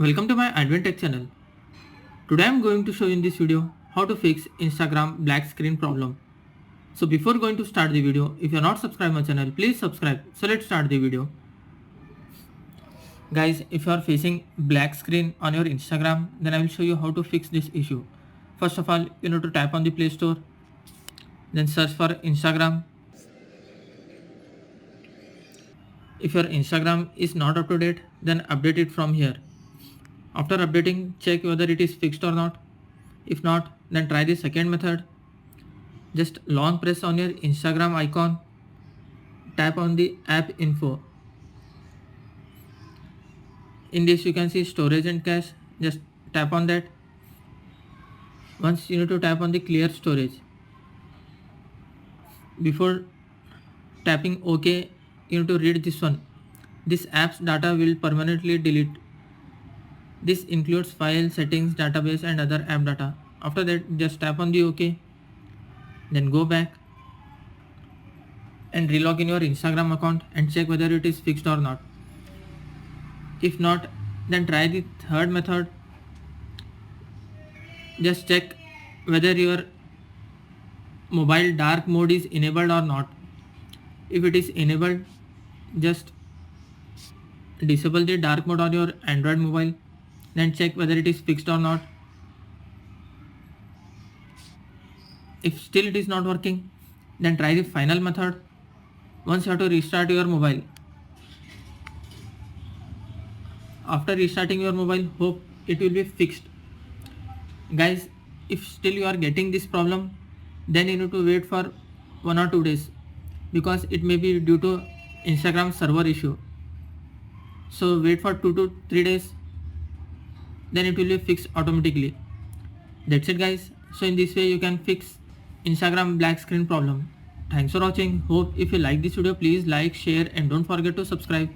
Welcome to my Adventech channel. Today I am going to show you in this video how to fix Instagram black screen problem. So before going to start the video, if you are not subscribed my channel, please subscribe. So let's start the video. Guys, if you are facing black screen on your Instagram, then I will show you how to fix this issue. First of all, you need to tap on the Play Store, then search for Instagram. If your Instagram is not up to date, then update it from here. After updating, check whether it is fixed or not. If not, then try the second method. Just long press on your Instagram icon, tap on the app info. In this you can see storage and cache. Just tap on that. Once you need to tap on the clear storage. Before tapping OK, you need to read this one. This app's data will permanently delete. This includes file, settings, database and other app data. After that, just tap on the OK. Then go back and relog in your Instagram account and check whether it is fixed or not. If not, then try the third method. Just check whether your mobile dark mode is enabled or not. If it is enabled, just disable the dark mode on your Android mobile. Then check whether it is fixed or not. If still it is not working, then try the final method. Once you have to restart your mobile. After restarting your mobile, hope it will be fixed. Guys, if still you are getting this problem, then you need to wait for 1 or 2 days because it may be due to Instagram server issue. So wait for 2 to 3 days, then it will be fixed automatically. That's it guys. So in this way you can fix Instagram black screen problem. Thanks for watching. Hope if you like this video, please like, share and don't forget to subscribe.